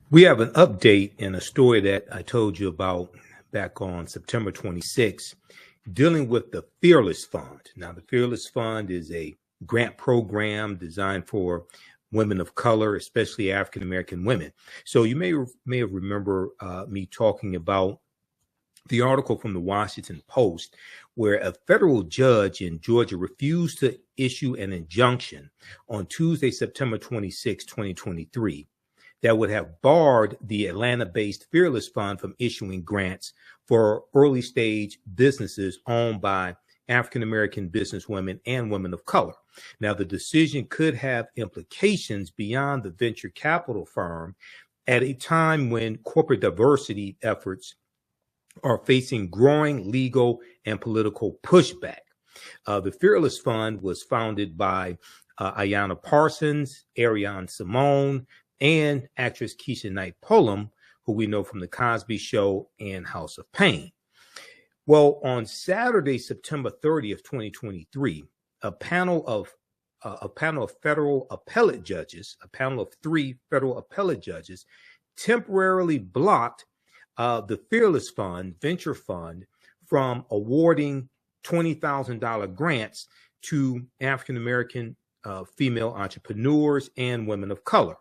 We have an update in a story that I told you about back on September 26th, dealing with the Fearless Fund. Now, the Fearless Fund is a grant program designed for women of color, especially African American women. So you may have remember me talking about the article from the Washington Post, where a federal judge in Georgia refused to issue an injunction on Tuesday, September 26, 2023, that would have barred the Atlanta-based Fearless Fund from issuing grants for early stage businesses owned by African-American businesswomen and women of color. Now, the decision could have implications beyond the venture capital firm at a time when corporate diversity efforts are facing growing legal and political pushback. The Fearless Fund was founded by Ayana Parsons, Arian, Simone, and actress Keisha Pullam, who we know from the Cosby Show and House of Payne. Well, on Saturday, September 30th, 2023, a panel of federal appellate judges, a panel of 3 federal appellate judges, temporarily blocked the Fearless Fund, Venture Fund, from awarding $20,000 grants to African-American female entrepreneurs and women of color.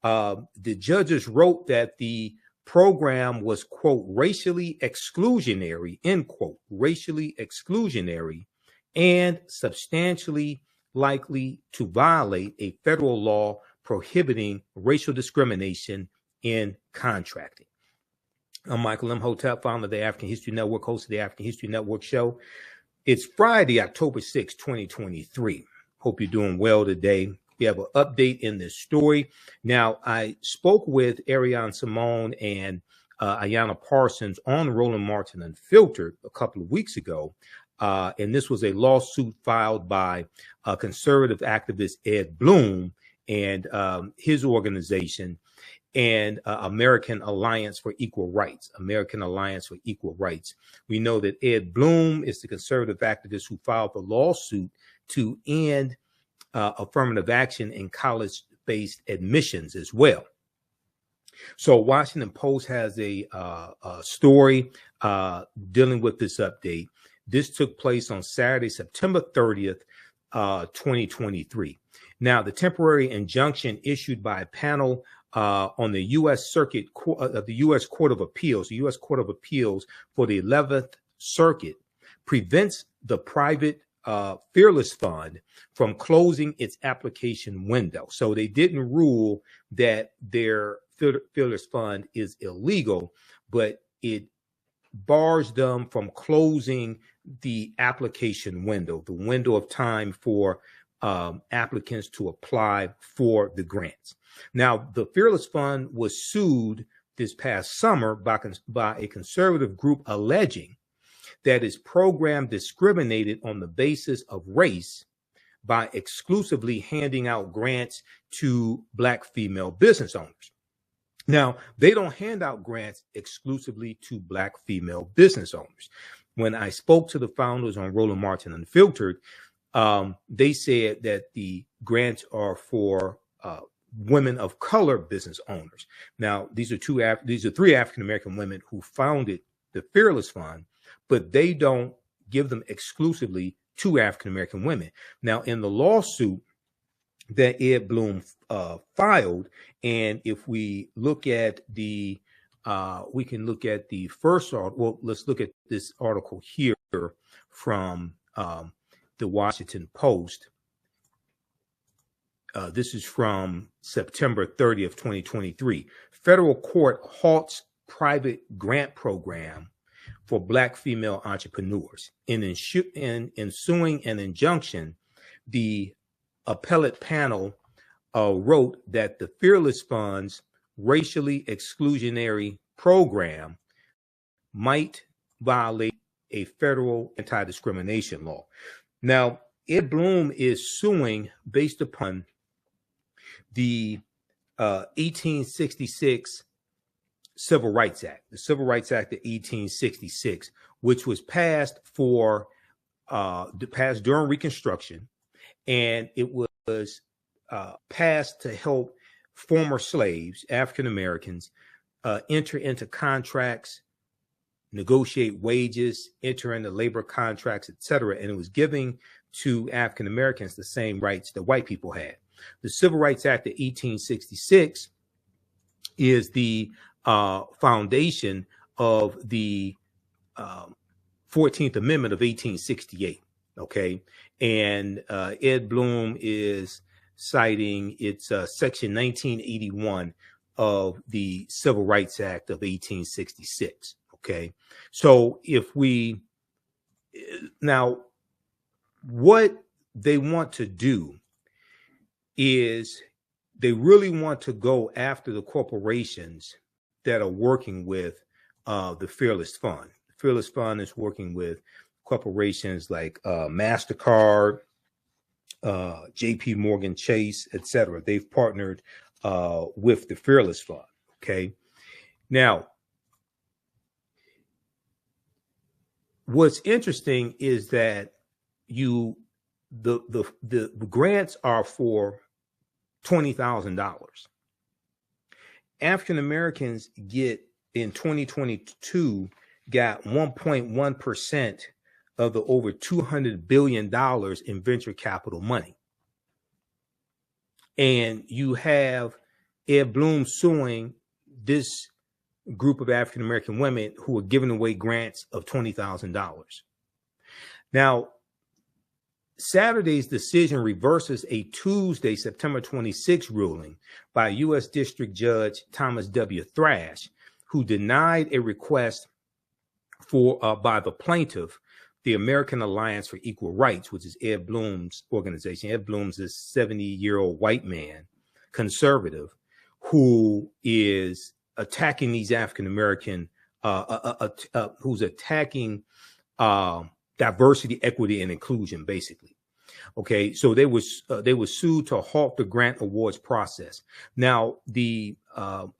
The judges wrote that the program was, quote, racially exclusionary, end quote, racially exclusionary, and substantially likely to violate a federal law prohibiting racial discrimination in contracting. I'm Michael Imhotep, founder of the African History Network, host of the African History Network show. It's Friday, October 6, 2023. Hope you're doing well today. We have an update in this story. Now, I spoke with Arian, Simone, and Ayana Parsons on Roland Martin Unfiltered a couple of weeks ago. And this was a lawsuit filed by conservative activist Ed Blum and his organization, and American Alliance for Equal Rights, American Alliance for Equal Rights. We know that Ed Blum is the conservative activist who filed the lawsuit to end affirmative action in college-based admissions as well. So Washington Post has a story dealing with this update. This took place on Saturday, September 30th, 2023. Now, the temporary injunction issued by a panel on the U.S. Circuit of the U.S. Court of Appeals, the U.S. Court of Appeals for the 11th Circuit, prevents the private Fearless Fund from closing its application window. So they didn't rule that their Fearless Fund is illegal, but it bars them from closing the application window, the window of time for applicants to apply for the grants. Now, the Fearless Fund was sued this past summer by a conservative group alleging that its program discriminated on the basis of race by exclusively handing out grants to Black female business owners. Now, they don't hand out grants exclusively to Black female business owners. When I spoke to the founders on Roland Martin Unfiltered, they said that the grants are for women of color business owners. Now, these are 3 African-American women who founded the Fearless Fund, but they don't give them exclusively to African-American women. Now, in the lawsuit that Ed Blum filed, and if we look at the, we can look at the first article. Well, let's look at this article here from the Washington Post. This is from September 30th, 2023. Federal court halts private grant program for Black female entrepreneurs. In ensuing an injunction, the appellate panel wrote that the Fearless Fund's racially exclusionary program might violate a federal anti-discrimination law. Now, Ed Blum is suing based upon the 1866 Civil Rights Act, the Civil Rights Act of 1866, which was passed during Reconstruction, and it was passed to help former slaves, African Americans, enter into contracts, negotiate wages, enter into labor contracts, etc. And it was giving to African Americans the same rights that white people had. The Civil Rights Act of 1866 is the foundation of the 14th Amendment of 1868. Okay. And Ed Bloom is citing its section 1981 of the Civil Rights Act of 1866. Okay. So if we now, what they want to do is they really want to go after the corporations that are working with the Fearless Fund. The Fearless Fund is working with corporations like MasterCard, JP Morgan Chase, etc. They've partnered with the Fearless Fund. Okay. Now, what's interesting is that the grants are for $20,000. African Americans get in 2022 got 1.1% of the over $200 billion in venture capital money. And you have Ed Bloom suing this group of African American women who are giving away grants of $20,000. Now, Saturday's decision reverses a Tuesday, September 26 ruling by U.S. District Judge Thomas W. Thrash, who denied a request by the plaintiff, the American Alliance for Equal Rights, which is Ed Bloom's organization. Ed Bloom's this 70-year-old white man, conservative, who is attacking these African American, who's attacking diversity, equity, and inclusion, basically. Okay, so they were sued to halt the grant awards process. Now, the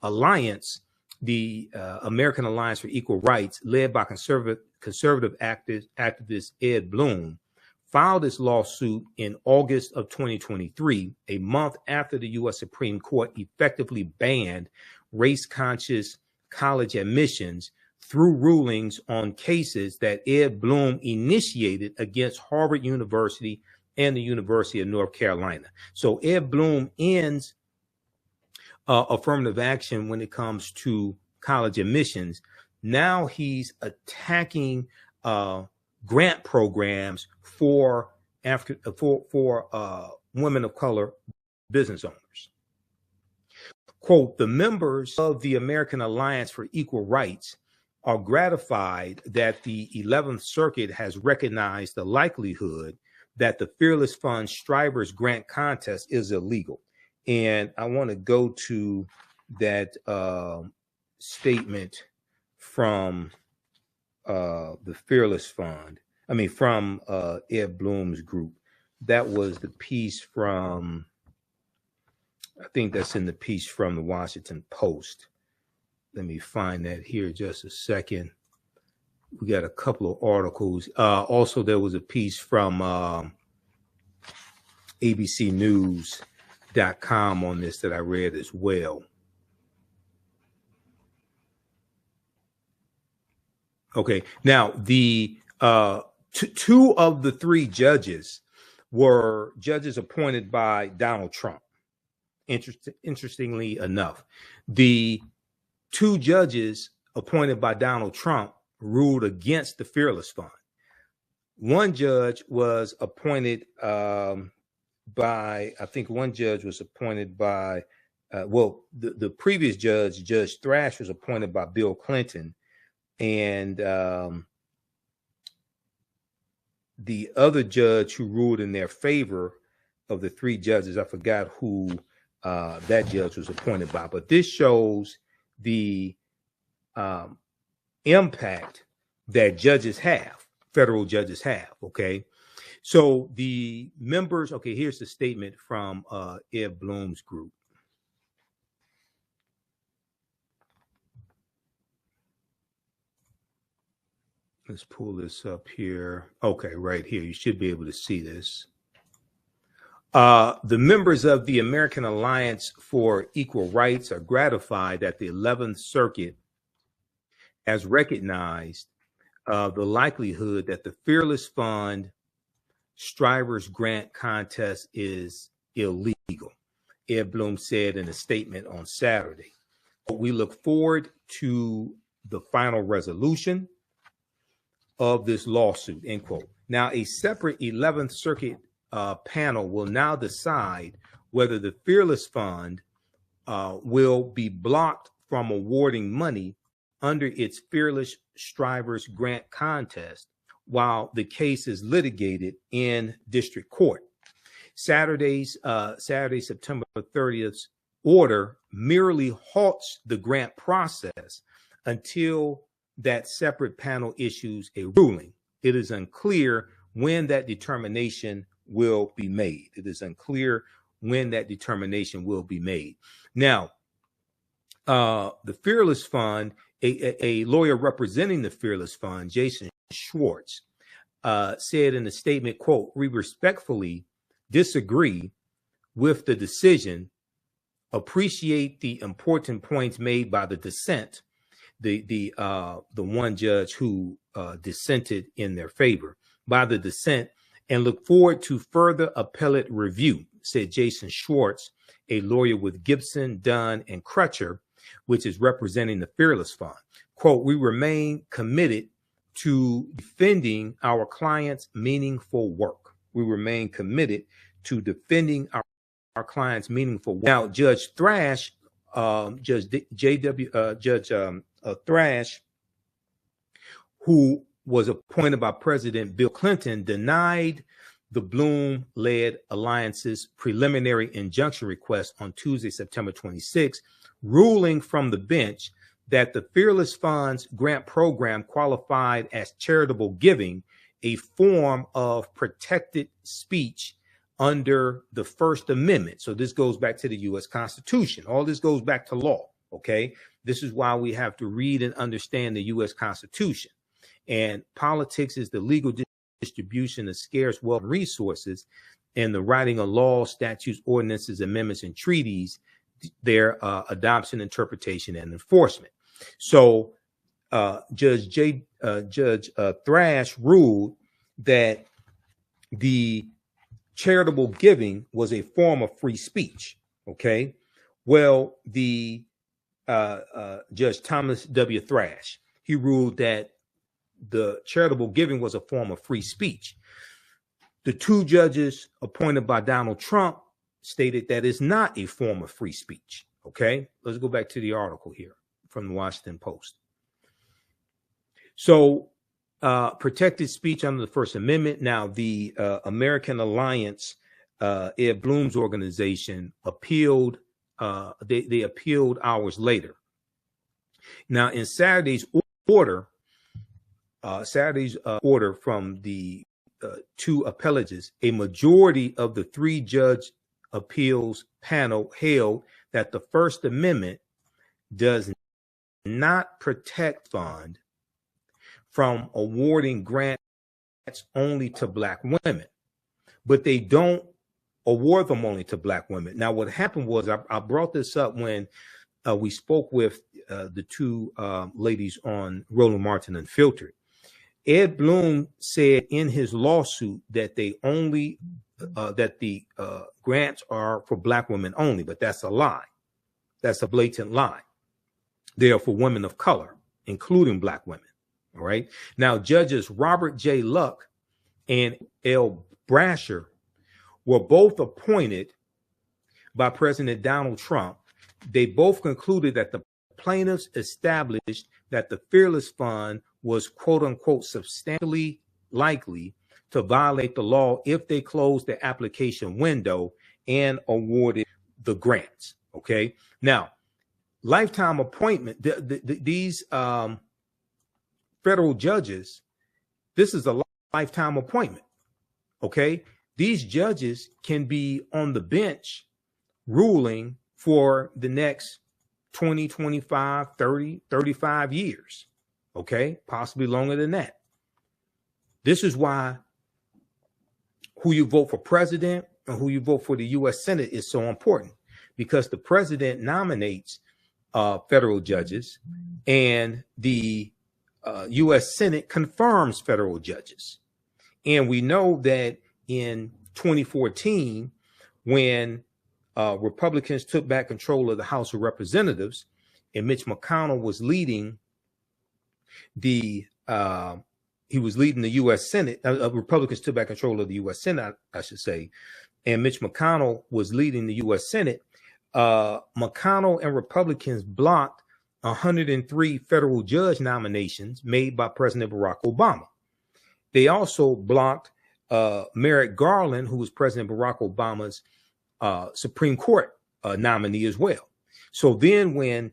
alliance, the American Alliance for Equal Rights, led by conservative activist Ed Bloom, filed this lawsuit in August of 2023, a month after the U.S. Supreme Court effectively banned race-conscious college admissions through rulings on cases that Ed Bloom initiated against Harvard University and the University of North Carolina. So Ed Bloom ends affirmative action when it comes to college admissions. Now he's attacking grant programs for women of color business owners. Quote, the members of the American Alliance for Equal Rights are gratified that the 11th Circuit has recognized the likelihood that the Fearless Fund Strivers Grant Contest is illegal. And I want to go to that statement from the Fearless Fund. I mean, from Ed Bloom's group. That was the piece from, I think that's in the piece from the Washington Post. Let me find that here just a second. We got a couple of articles. Also, there was a piece from abcnews.com on this that I read as well. Okay, now the two of the three judges were judges appointed by Donald Trump. Interestingly enough, the two judges appointed by Donald Trump ruled against the Fearless Fund. One judge was appointed by, I think one judge was appointed by, the previous judge, Judge Thrash, was appointed by Bill Clinton. And the other judge who ruled in their favor of the three judges, I forgot who that judge was appointed by. But this shows the impact that judges have, federal judges have. Okay. So the members, okay, here's the statement from Ed Bloom's group. Let's pull this up here. Okay, right here. You should be able to see this. The members of the American Alliance for Equal Rights are gratified that the 11th Circuit has recognized the likelihood that the Fearless Fund Strivers Grant Contest is illegal, Ed Blum said in a statement on Saturday. We look forward to the final resolution of this lawsuit, end quote. Now, a separate 11th Circuit panel will now decide whether the Fearless Fund will be blocked from awarding money under its Fearless Strivers Grant Contest while the case is litigated in district court. Saturday, September 30th order merely halts the grant process until that separate panel issues a ruling. It is unclear when that determination will be made. It is unclear when that determination will be made. Now, the Fearless Fund, a lawyer representing the Fearless Fund, Jason Schwartz, said in a statement, quote, "We respectfully disagree with the decision, appreciate the important points made by the dissent," the one judge who dissented in their favor, "by the dissent, and look forward to further appellate review," said Jason Schwartz, a lawyer with Gibson, Dunn, and Crutcher, which is representing the Fearless Fund. Quote, "We remain committed to defending our clients' meaningful work. We remain committed to defending our clients' meaningful work." Now, Judge Thrash, Judge Thrash, who was appointed by President Bill Clinton, denied the Blum-led alliance's preliminary injunction request on Tuesday, September 26, ruling from the bench that the Fearless Fund's grant program qualified as charitable giving, a form of protected speech under the First Amendment. So this goes back to the U.S. Constitution. All this goes back to law, okay? This is why we have to read and understand the U.S. Constitution. And politics is the legal distribution of scarce wealth and resources, and the writing of laws, statutes, ordinances, amendments, and treaties, their adoption, interpretation, and enforcement. So Judge Thrash ruled that the charitable giving was a form of free speech. Okay. Well, the Judge Thomas W. Thrash, he ruled that the charitable giving was a form of free speech. The two judges appointed by Donald Trump stated that it's not a form of free speech. Okay. Let's go back to the article here from the Washington Post. So protected speech under the First Amendment. Now, the American Alliance, Ed Blum's organization, appealed. They appealed hours later. Now, in Saturday's order from the two appellages, a majority of the three-judge appeals panel held that the First Amendment does not protect fund from awarding grants only to Black women, but they don't award them only to Black women. Now, what happened was I brought this up when we spoke with the two ladies on Roland Martin Unfiltered. Ed Blum said in his lawsuit that they only that the grants are for Black women only, but that's a lie. That's a blatant lie. They are for women of color, including Black women. All right. Now, Judges Robert J. Luck and L. Brasher were both appointed by President Donald Trump. They both concluded that the plaintiffs established that the Fearless Fund was, quote unquote, substantially likely to violate the law if they closed the application window and awarded the grants. Okay. Now, lifetime appointment, these federal judges, this is a lifetime appointment. Okay. These judges can be on the bench ruling for the next 20, 25, 30, 35 years. Okay. Possibly longer than that. This is why who you vote for president who you vote for the U.S. Senate is so important, because the president nominates federal judges, and the U.S. Senate confirms federal judges. And we know that in 2014, when Republicans took back control of the House of Representatives, and Mitch McConnell was leading the U.S. Senate. Republicans took back control of the U.S. Senate, I should say, and Mitch McConnell was leading the U.S. Senate. McConnell and Republicans blocked 103 federal judge nominations made by President Barack Obama. They also blocked Merrick Garland, who was President Barack Obama's Supreme Court nominee as well. So then when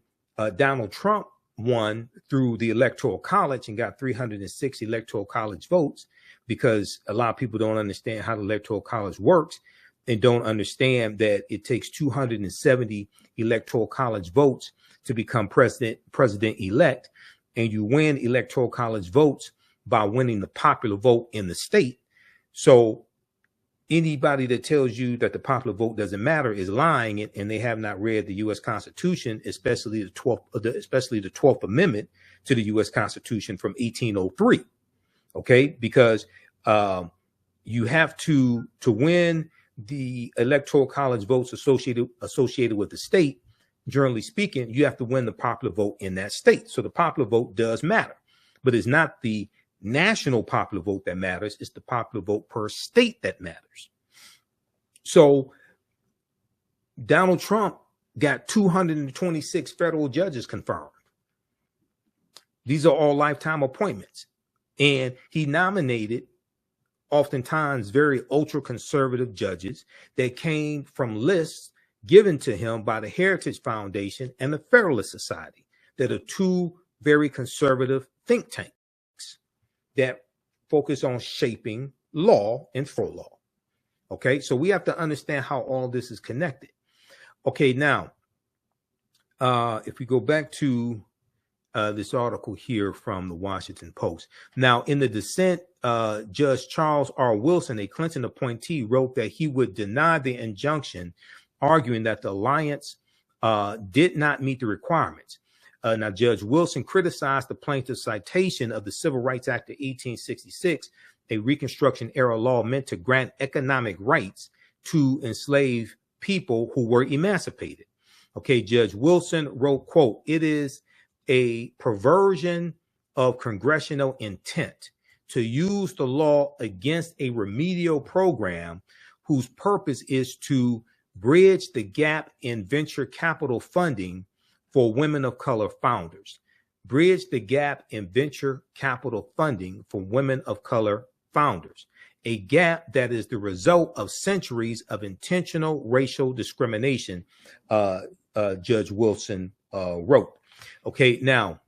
Donald Trump won through the Electoral College and got 306 Electoral College votes, because a lot of people don't understand how the Electoral College works and don't understand that it takes 270 Electoral College votes to become president-elect, and you win Electoral College votes by winning the popular vote in the state. So anybody that tells you that the popular vote doesn't matter is lying, and they have not read the U.S. Constitution, especially the 12th Amendment to the U.S. Constitution from 1803. Okay, because you have to win the Electoral College votes associated with the state. Generally speaking, you have to win the popular vote in that state. So the popular vote does matter, but it's not the national popular vote that matters. It's the popular vote per state that matters. So Donald Trump got 226 federal judges confirmed. These are all lifetime appointments. And he nominated oftentimes very ultra conservative judges that came from lists given to him by the Heritage Foundation and the Federalist Society, that are two very conservative think tanks that focus on shaping law and for law. Okay, so we have to understand how all this is connected. Okay, now, if we go back to this article here from the Washington Post. Now, in the dissent, Judge Charles R. Wilson, a Clinton appointee, wrote that he would deny the injunction, arguing that the alliance did not meet the requirements. Now, Judge Wilson criticized the plaintiff's citation of the Civil Rights Act of 1866, a Reconstruction era law meant to grant economic rights to enslaved people who were emancipated. Okay, Judge Wilson wrote, quote, "It is a perversion of congressional intent to use the law against a remedial program whose purpose is to bridge the gap in venture capital funding for women of color founders. Bridge the gap in venture capital funding for women of color founders, a gap that is the result of centuries of intentional racial discrimination," Judge Wilson wrote. Okay, now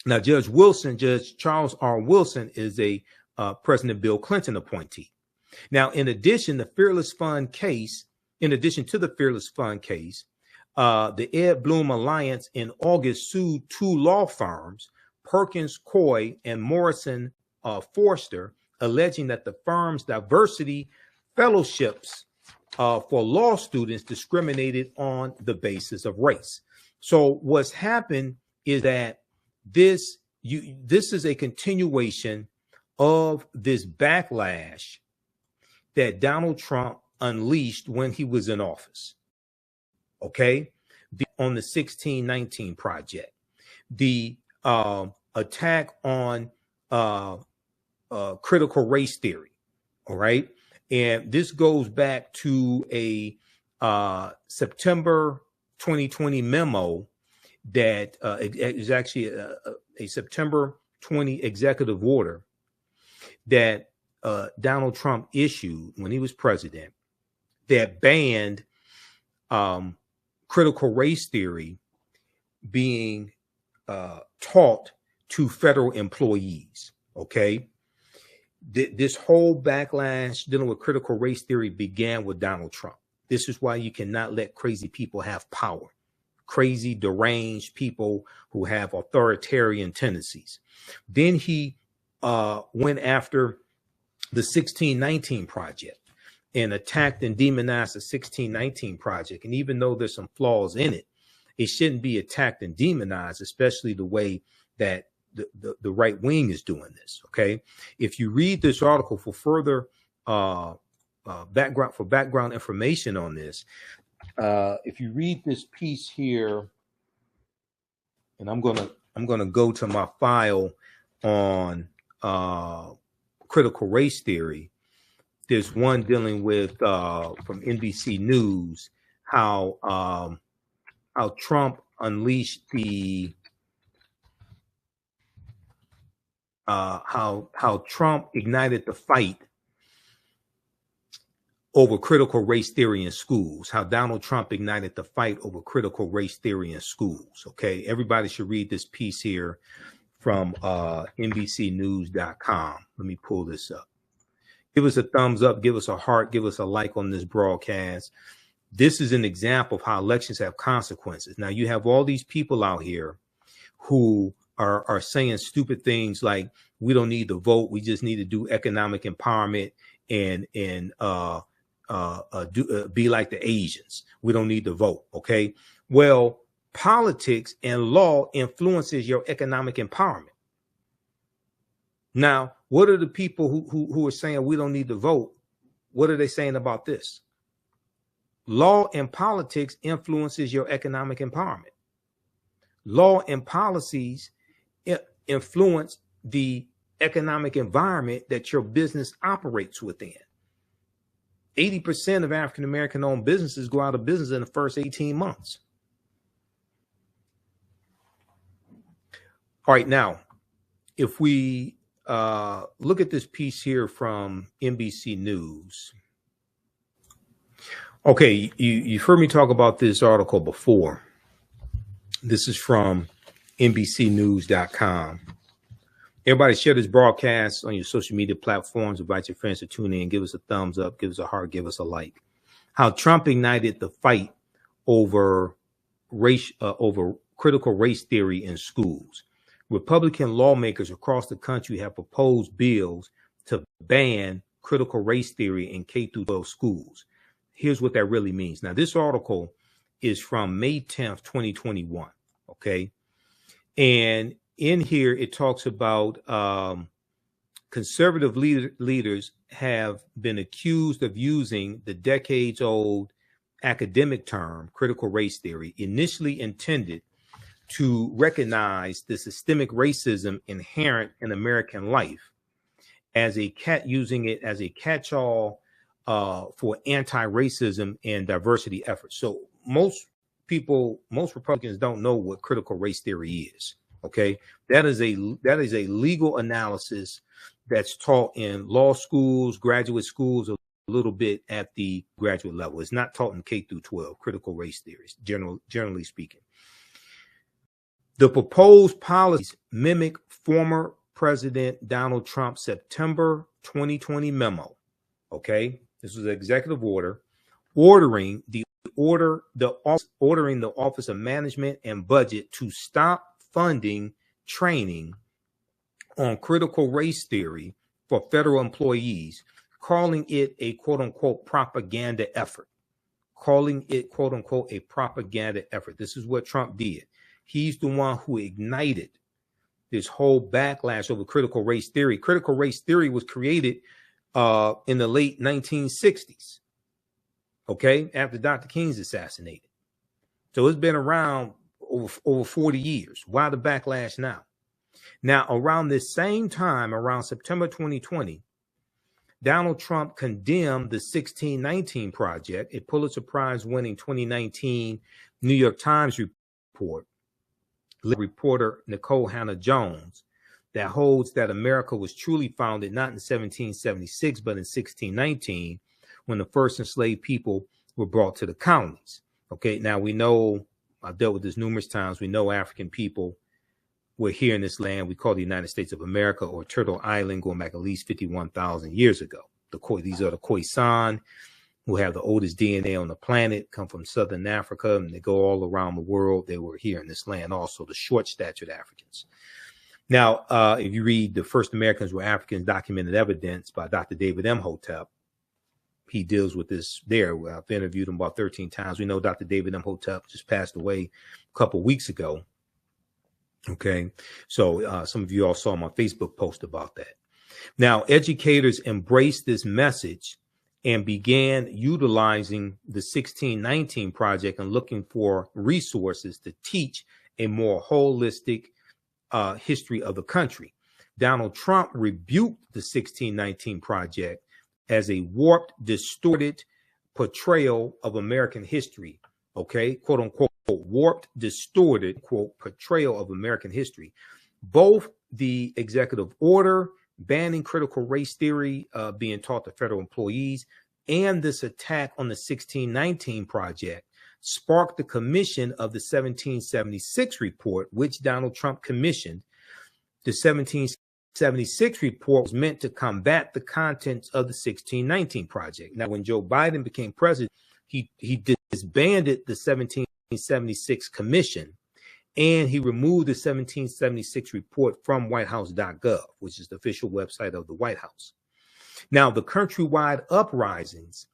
Judge Charles R. Wilson is a President Bill Clinton appointee. Now, in addition to the Fearless Fund case, the Ed Bloom Alliance in August sued two law firms, Perkins Coie and Morrison Forster, alleging that the firm's diversity fellowships for law students discriminated on the basis of race. So what's happened is that this is a continuation of this backlash that Donald Trump unleashed when he was in office. Okay, on the 1619 Project, the attack on critical race theory. All right, and this goes back to a September 2020 memo that is actually a September 20 executive order that Donald Trump issued when he was president that banned critical race theory being taught to federal employees. Okay, this whole backlash dealing with critical race theory began with Donald Trump. This is why you cannot let crazy people have power. Crazy, deranged people who have authoritarian tendencies. Then he went after the 1619 Project. and attacked and demonized the 1619 Project. And even though there's some flaws in it, it shouldn't be attacked and demonized, especially the way that the right wing is doing this. Okay, if you read this article for further background information on this, if you read this piece here, and I'm gonna go to my file on critical race theory. There's one dealing with from NBC News how Trump unleashed the how Trump ignited the fight over critical race theory in schools, how Donald Trump ignited the fight over critical race theory in schools. Okay, everybody should read this piece here from NBCnews.com. Let me pull this up. Give us a thumbs up, give us a heart, give us a like on this broadcast. This is an example of how elections have consequences. Now, you have all these people out here who are saying stupid things like, we don't need to vote, we just need to do economic empowerment and be like the Asians. We don't need to vote. Okay. Well, politics and law influences your economic empowerment. Now, what are the people who are saying we don't need to vote? What are they saying about this? Law and politics influences your economic empowerment. Law and policies influence the economic environment that your business operates within. 80% of African-American owned businesses go out of business in the first 18 months. All right, now, if we look at this piece here from NBC News. Okay, you've heard me talk about this article before. This is from NBCnews.com. Everybody share this broadcast on your social media platforms. Invite your friends to tune in. Give us a thumbs up. Give us a heart. Give us a like. How Trump ignited the fight over critical race theory in schools. Republican lawmakers across the country have proposed bills to ban critical race theory in K-12 schools. Here's what that really means. Now, this article is from May 10th, 2021. Okay. And in here, it talks about conservative leaders have been accused of using the decades-old academic term, critical race theory, initially intended to recognize the systemic racism inherent in American life, as using it as a catch-all for anti-racism and diversity efforts. So most Republicans don't know what critical race theory is. Okay, that is a legal analysis that's taught in law schools, graduate schools, a little bit at the graduate level. It's not taught in K through 12, critical race theories, generally speaking. The proposed policies mimic former President Donald Trump's September 2020 memo. Okay, this was an executive order ordering the Office of Management and Budget to stop funding training on critical race theory for federal employees, calling it a quote unquote propaganda effort. This is what Trump did. He's the one who ignited this whole backlash over critical race theory. Critical race theory was created in the late 1960s. Okay, after Dr. King's assassinated. So it's been around over 40 years. Why the backlash now? Now, around this same time, around September 2020, Donald Trump condemned the 1619 Project, a Pulitzer Prize winning 2019 New York Times report, reporter Nicole Hannah-Jones, that holds that America was truly founded not in 1776, but in 1619, when the first enslaved people were brought to the colonies. Okay, now we know, I've dealt with this numerous times, we know African people were here in this land we call the United States of America, or Turtle Island, going back at least 51,000 years ago. These are the Khoisan, who have the oldest DNA on the planet, come from Southern Africa, and they go all around the world. They were here in this land also, the short-statured Africans. Now, if you read The First Americans Were Africans, Documented Evidence by Dr. David Imhotep, he deals with this there. I've interviewed him about 13 times. We know Dr. David Imhotep just passed away a couple of weeks ago. Okay, so some of you all saw my Facebook post about that. Now, educators embraced this message and began utilizing the 1619 Project and looking for resources to teach a more holistic history of the country. Donald Trump rebuked the 1619 Project as a warped, distorted portrayal of American history. Okay, quote unquote, warped, distorted, quote, portrayal of American history. Both the executive order banning critical race theory being taught to federal employees and this attack on the 1619 Project sparked the commission of the 1776 report, which Donald Trump commissioned. The 1776 report was meant to combat the contents of the 1619 Project. Now, when Joe Biden became president, he disbanded the 1776 commission, and he removed the 1776 report from whitehouse.gov, which is the official website of the White House. Now, the countrywide uprisings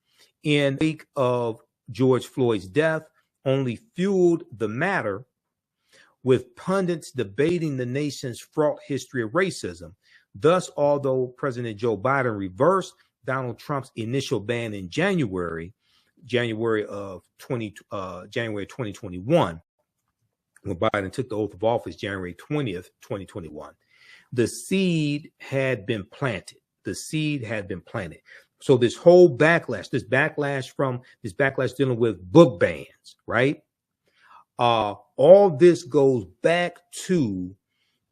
in the wake of George Floyd's death only fueled the matter, with pundits debating the nation's fraught history of racism. Thus, although President Joe Biden reversed Donald Trump's initial ban in January of 2021, when Biden took the oath of office, January 20th, 2021, the seed had been planted. The seed had been planted. So this whole backlash, this backlash dealing with book bans, right? All this goes back to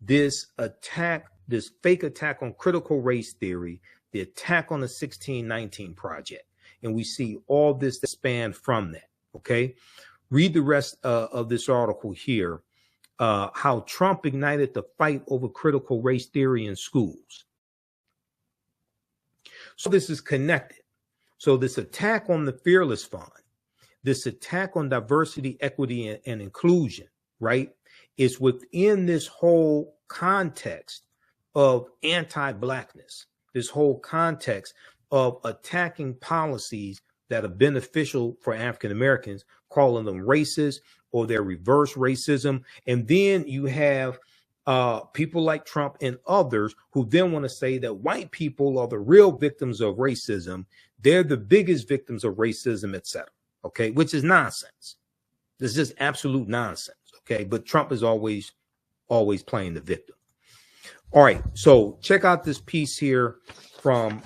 this attack, this fake attack on critical race theory, the attack on the 1619 Project. And we see all this that span from that, okay? Read the rest of this article here, how Trump ignited the fight over critical race theory in schools. So this is connected. So this attack on the Fearless Fund, this attack on diversity, equity, and inclusion, right, is within this whole context of anti-Blackness, this whole context of attacking policies that are beneficial for African Americans, calling them racist or their reverse racism. And then you have people like Trump and others who then want to say that white people are the real victims of racism. They're the biggest victims of racism, etc. Okay, which is nonsense. This is just absolute nonsense. Okay, but Trump is always playing the victim. All right, so check out this piece here from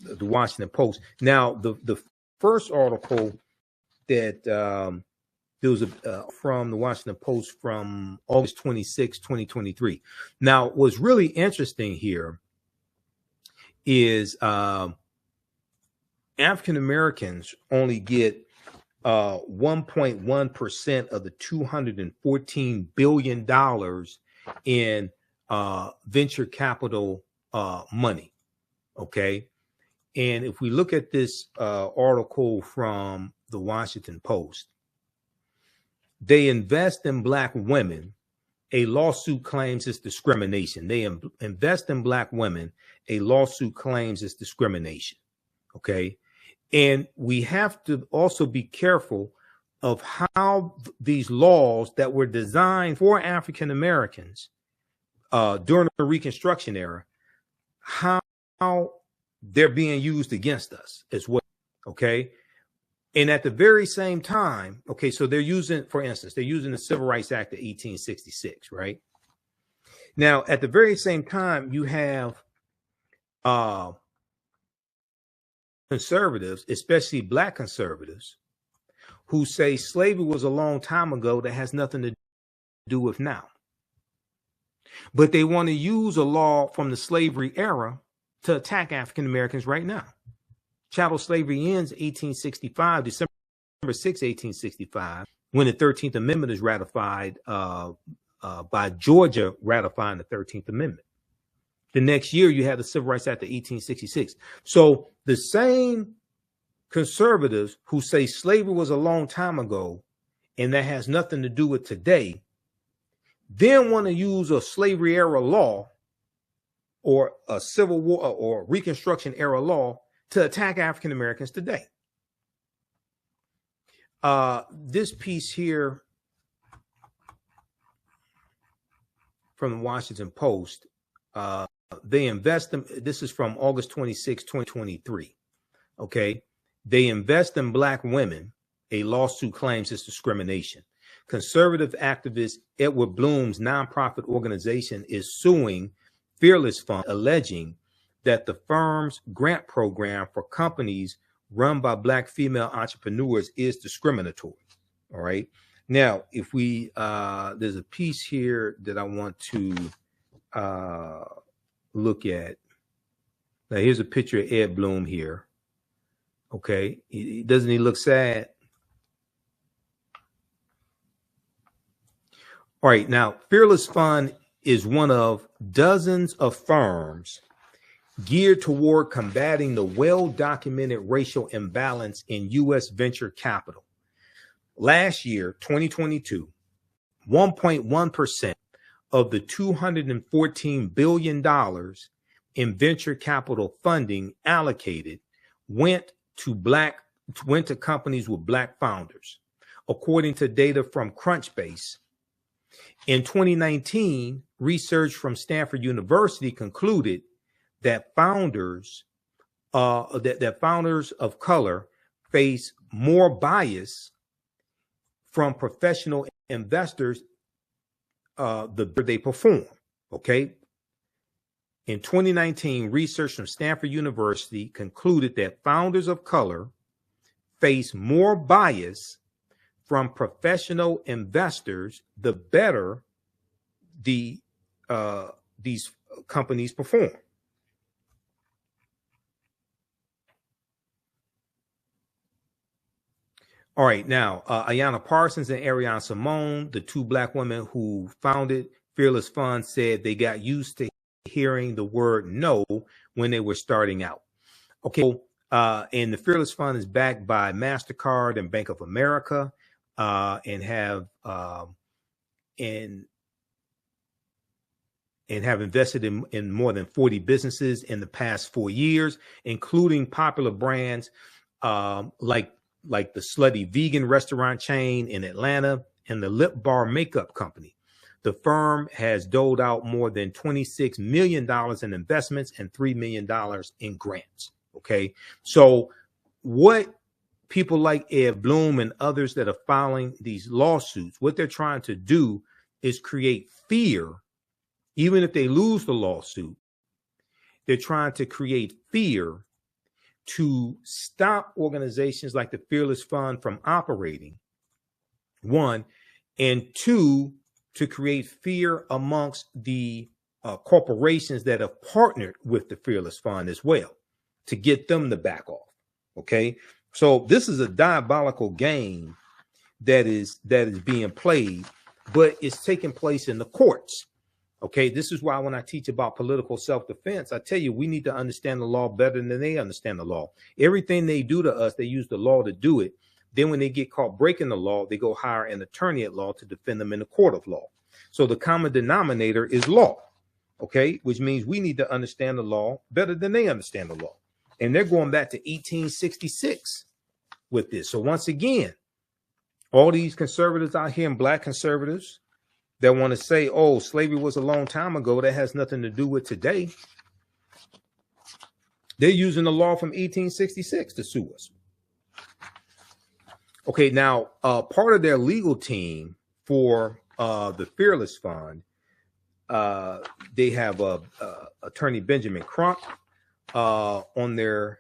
the Washington Post. Now, the first article that there was from the Washington Post from August 26, 2023. Now, what's really interesting here is African Americans only get 1.1% of the $214 billion in venture capital money. Okay. And if we look at this article from the Washington Post, they invest in Black women. A lawsuit claims it's discrimination. They invest in Black women. A lawsuit claims it's discrimination. Okay. And we have to also be careful of how these laws that were designed for African Americans during the Reconstruction era, how they're being used against us as well. Okay. And at the very same time, okay, so they're using, for instance, they're using the Civil Rights Act of 1866, right? Now, at the very same time, you have conservatives, especially Black conservatives, who say slavery was a long time ago that has nothing to do with now. But they want to use a law from the slavery era to attack African Americans right now. Chattel slavery ends 1865, December 6, 1865, when the 13th Amendment is ratified by Georgia ratifying the 13th Amendment. The next year, you have the Civil Rights Act of 1866. So the same conservatives who say slavery was a long time ago and that has nothing to do with today, then want to use a slavery era law or a Civil War or Reconstruction era law to attack African Americans today. This piece here from the Washington Post, they invest them. This is from August 26, 2023. Okay. They invest in Black women. A lawsuit claims it's discrimination. Conservative activist Edward Bloom's nonprofit organization is suing Fearless Fund, alleging that the firm's grant program for companies run by Black female entrepreneurs is discriminatory. All right. Now, if we, there's a piece here that I want to look at. Now, here's a picture of Ed Bloom here. Okay. Doesn't he look sad? All right. Now, Fearless Fund is one of dozens of firms geared toward combating the well-documented racial imbalance in U.S. venture capital. Last year, 2022, 1.1% of the $214 billion in venture capital funding allocated went to companies with Black founders, according to data from Crunchbase. In 2019, research from Stanford University concluded that founders of color face more bias from professional investors the better they perform. Okay. In 2019, research from Stanford University concluded that founders of color face more bias from professional investors the better these companies perform. All right, now, Ayana Parsons and Arian Simone, the two Black women who founded Fearless Fund, said they got used to hearing the word no when they were starting out. Okay, and the Fearless Fund is backed by MasterCard and Bank of America, and have invested in more than 40 businesses in the past 4 years, including popular brands like the Slutty vegan restaurant chain in Atlanta and the Lip Bar makeup company. The firm has doled out more than $26 million in investments and $3 million in grants. Okay. So what people like Ed Bloom and others that are filing these lawsuits, what they're trying to do is create fear. Even if they lose the lawsuit, they're trying to create fear to stop organizations like the Fearless Fund from operating, one, and two, to create fear amongst the corporations that have partnered with the Fearless Fund as well, to get them to back off. Okay, so this is a diabolical game that is being played, but it's taking place in the courts. Okay, this is why when I teach about political self-defense, I tell you, we need to understand the law better than they understand the law. Everything they do to us, they use the law to do it. Then when they get caught breaking the law, they go hire an attorney at law to defend them in the court of law. So the common denominator is law, okay, which means we need to understand the law better than they understand the law. And they're going back to 1866 with this. So once again, all these conservatives out here and Black conservatives that want to say, oh, slavery was a long time ago, that has nothing to do with today. They're using the law from 1866 to sue us. Okay, now, part of their legal team for the Fearless Fund, they have attorney Benjamin Crump on their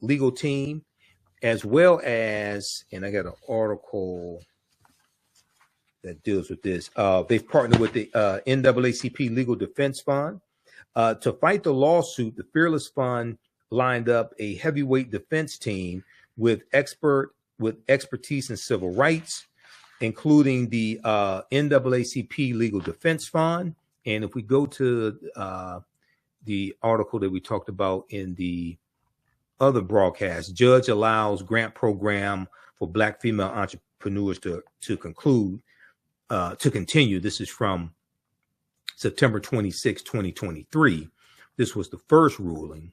legal team, as well as, and I got an article that deals with this. They've partnered with the NAACP Legal Defense Fund. To fight the lawsuit, the Fearless Fund lined up a heavyweight defense team with expertise in civil rights, including the NAACP Legal Defense Fund. And if we go to the article that we talked about in the other broadcast, judge allows grant program for Black female entrepreneurs to continue. This is from September 26, 2023. This was the first ruling.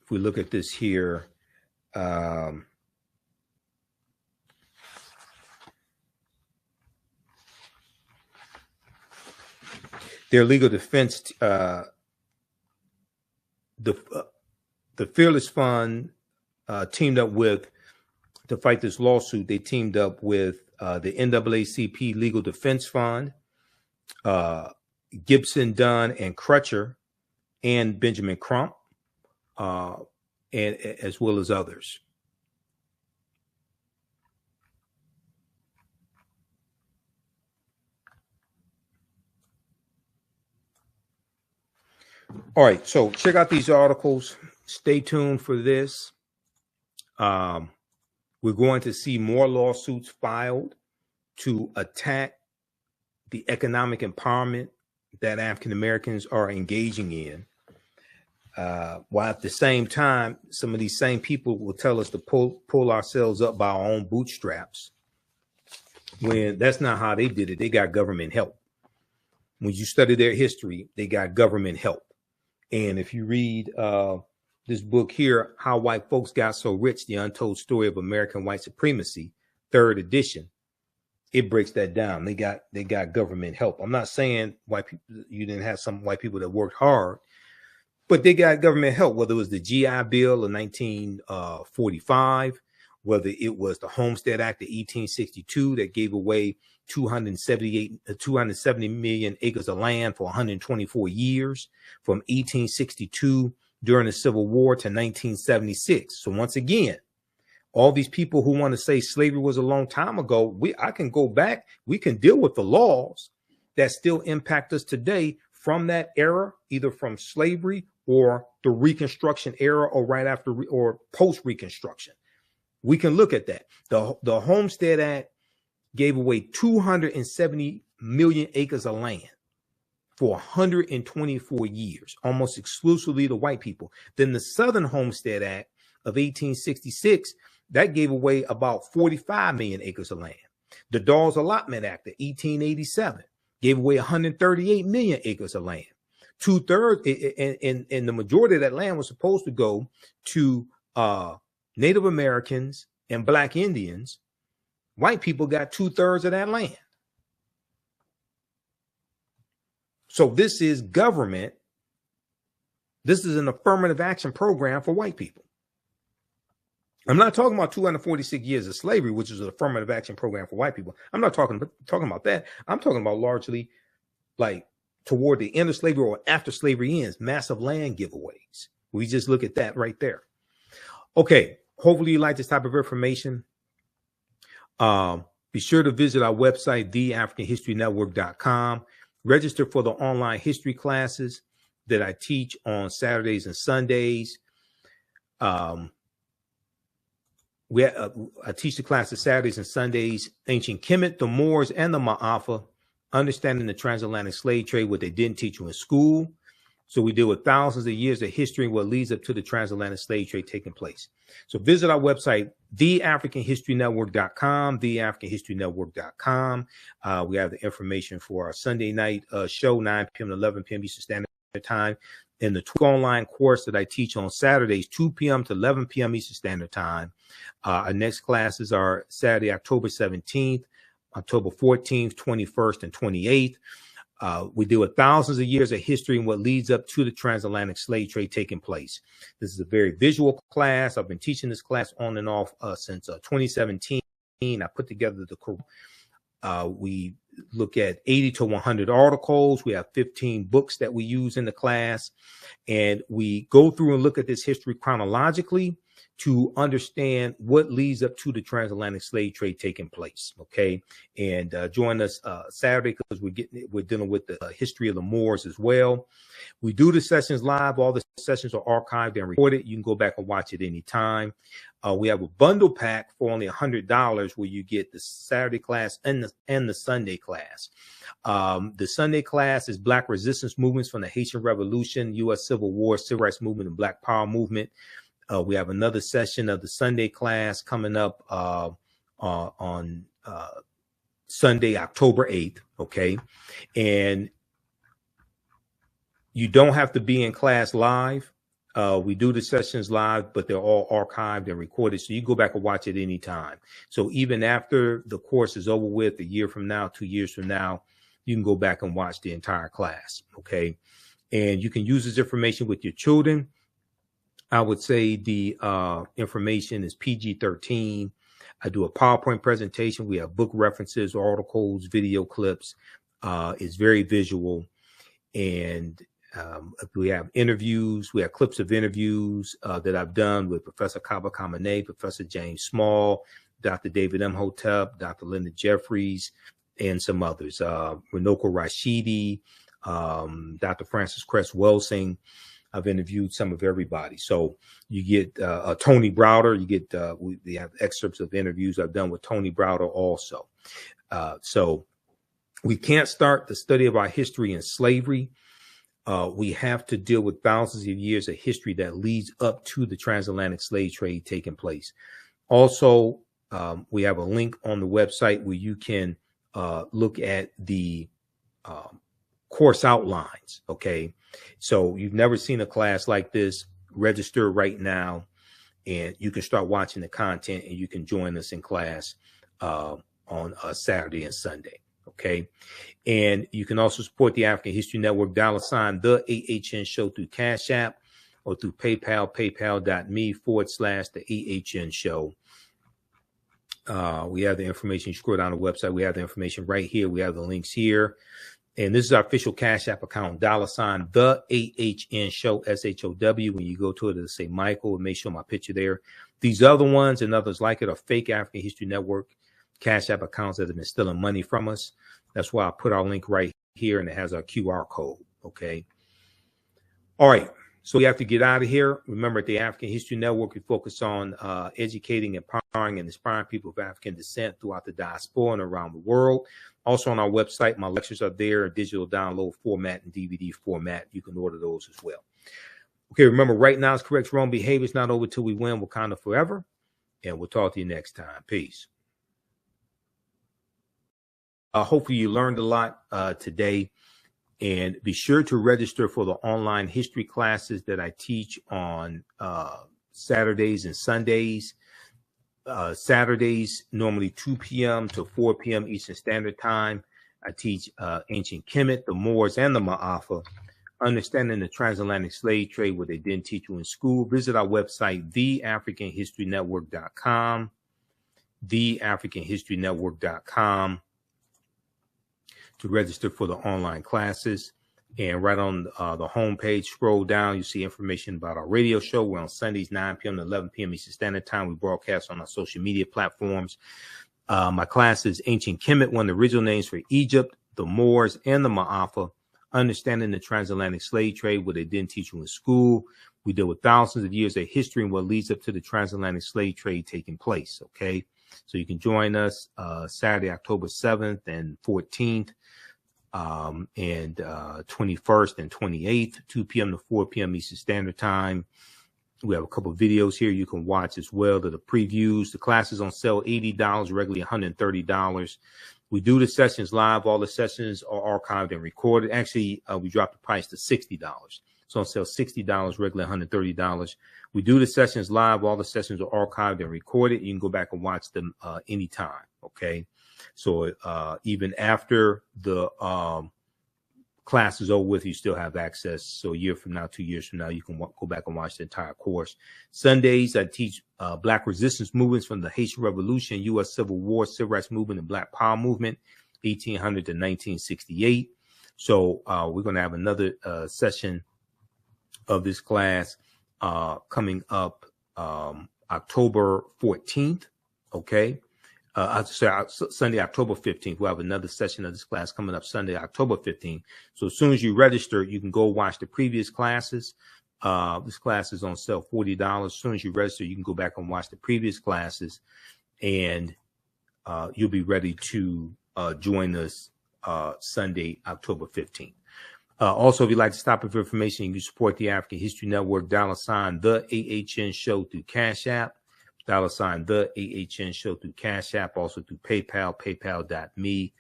if we look at this here, their legal defense, the Fearless Fund teamed up with, to fight this lawsuit, they teamed up with the NAACP Legal Defense Fund, Gibson, Dunn, and Crutcher, and Benjamin Crump, and as well as others. All right, so check out these articles. Stay tuned for this. We're going to see more lawsuits filed to attack the economic empowerment that African Americans are engaging in. While at the same time, some of these same people will tell us to pull ourselves up by our own bootstraps, when that's not how they did it. They got government help. When you study their history, they got government help. And if you read this book here, How White Folks Got So Rich, The Untold Story of American White Supremacy, 3rd edition, it breaks that down. They got government help. I'm not saying white people, you didn't have some white people that worked hard, but they got government help, whether it was the GI Bill of 1945, whether it was the Homestead Act of 1862 that gave away 270 million acres of land for 124 years from 1862 during the Civil War to 1976. So once again, all these people who want to say slavery was a long time ago, I can go back. We can deal with the laws that still impact us today from that era, either from slavery or the Reconstruction era or right after or post Reconstruction. We can look at that. The Homestead Act gave away 270 million acres of land for 124 years, almost exclusively to white people. Then the Southern Homestead Act of 1866, that gave away about 45 million acres of land. The Dawes Allotment Act of 1887 gave away 138 million acres of land. 2/3, and the majority of that land was supposed to go to Native Americans and Black Indians. White people got 2/3 of that land. So this is government. This is an affirmative action program for white people. I'm not talking about 246 years of slavery, which is an affirmative action program for white people. I'm not talking about that. I'm talking about largely like toward the end of slavery or after slavery ends, massive land giveaways. We just look at that right there. Okay. Hopefully you like this type of information. Be sure to visit our website, theafricanhistorynetwork.com. Register for the online history classes that I teach on Saturdays and Sundays. I teach the classes Saturdays and Sundays, Ancient Kemet, the Moors, and the Ma'afa, understanding the transatlantic slave trade, what they didn't teach you in school. So we deal with thousands of years of history and what leads up to the transatlantic slave trade taking place. So visit our website, theafricanhistorynetwork.com, theafricanhistorynetwork.com. We have the information for our Sunday night show, 9 p.m. to 11 p.m. Eastern Standard Time. And the online course that I teach on Saturdays, 2 p.m. to 11 p.m. Eastern Standard Time. Our next classes are Saturday, October 17th, October 14th, 21st, and 28th. We deal with thousands of years of history and what leads up to the transatlantic slave trade taking place. This is a very visual class. I've been teaching this class on and off since 2017. I put together the we look at 80 to 100 articles. We have 15 books that we use in the class, and we go through and look at this history chronologically to understand what leads up to the transatlantic slave trade taking place. Okay. And join us Saturday, because we're dealing with the history of the Moors as well. We do the sessions live. All the sessions are archived and recorded. You can go back and watch it anytime. We have a bundle pack for only $100 where you get the Saturday class and the Sunday class. The Sunday class is Black resistance movements from the Haitian Revolution, U.S. Civil War, Civil Rights Movement, and Black Power Movement. We have another session of the Sunday class coming up on Sunday, October 8th. Okay. And you don't have to be in class live. We do the sessions live, but they're all archived and recorded, so you go back and watch it anytime. So even after the course is over with, a year from now, 2 years from now, you can go back and watch the entire class, okay? And you can use this information with your children. I would say the information is PG-13. I do a PowerPoint presentation. We have book references, articles, video clips. It's very visual. And we have interviews. We have clips of interviews that I've done with Professor Kaba Kamene, Professor James Small, Dr. David Imhotep, Dr. Linda Jeffries, and some others. Renoko Rashidi, Dr. Francis Cress Welsing. I've interviewed some of everybody. So you get Tony Browder. You get we have excerpts of interviews I've done with Tony Browder also. So we can't start the study of our history in slavery. We have to deal with thousands of years of history that leads up to the transatlantic slave trade taking place. Also, we have a link on the website where you can look at the course outlines, okay? So you've never seen a class like this. Register right now, and you can start watching the content, and you can join us in class on Saturday and Sunday, okay? And you can also support the African History Network, $ the AHN Show through Cash App or through PayPal, paypal.me/the AHN Show. We have the information. You scroll down the website. We have the information right here. We have the links here. And this is our official Cash App account, $ the AHN Show, SHOW. When you go to it, it'll say Michael. It may show my picture there. These other ones and others like it are fake African History Network Cash App accounts that have been stealing money from us. That's why I put our link right here, and it has our QR code, okay? All right, so we have to get out of here. Remember, at the African History Network, we focus on educating, empowering, and inspiring people of African descent throughout the diaspora and around the world. Also on our website, my lectures are there in digital download format and DVD format. You can order those as well. Okay, remember, right now is correct wrong behavior. It's not over till we win. Wakanda forever. And we'll talk to you next time. Peace. Hopefully you learned a lot today. And be sure to register for the online history classes that I teach on Saturdays and Sundays. Saturdays, normally 2 p.m. to 4 p.m. Eastern Standard Time. I teach ancient Kemet, the Moors, and the Ma'afa, understanding the transatlantic slave trade, what they didn't teach you in school. Visit our website, theafricanhistorynetwork.com, theafricanhistorynetwork.com, to register for the online classes. And right on the home page, scroll down, you see information about our radio show. We're on Sundays, 9 p.m. to 11 p.m. Eastern Standard Time. We broadcast on our social media platforms. My class is Ancient Kemet, one of the original names for Egypt, the Moors, and the Ma'afa, understanding the transatlantic slave trade, what they didn't teach you in school. We deal with thousands of years of history and what leads up to the transatlantic slave trade taking place, okay? So you can join us Saturday, October 7th and 14th. And 21st and 28th, 2 p.m. to 4 p.m. Eastern Standard Time. We have a couple of videos here you can watch as well. To the previews. The class is on sale $80, regularly $130. We do the sessions live. All the sessions are archived and recorded. Actually, we dropped the price to $60. So on sale $60, regularly $130. We do the sessions live. All the sessions are archived and recorded. You can go back and watch them anytime, okay? So even after the class is over with, you still have access. So a year from now, 2 years from now, you can go back and watch the entire course. Sundays, I teach Black resistance movements from the Haitian Revolution, U.S. Civil War, Civil Rights Movement, and Black Power Movement, 1800 to 1968. So we're going to have another session of this class coming up October 14th, okay? Sunday, October 15th. We'll have another session of this class coming up Sunday, October 15th. So as soon as you register, you can go watch the previous classes. This class is on sale $40. As soon as you register, you can go back and watch the previous classes, and you'll be ready to join us Sunday, October 15th. Also, if you'd like to stop it for information, you can support the African History Network, $ the AHN Show through Cash App. $ the AHN Show through Cash App, also through PayPal, paypal.me/the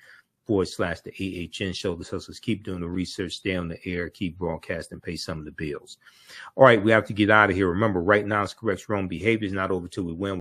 /the AHN show. The hustlers keep doing the research, stay on the air, keep broadcasting, pay some of the bills. All right, we have to get out of here. Remember, right now it's correct wrong behavior is not over till we win.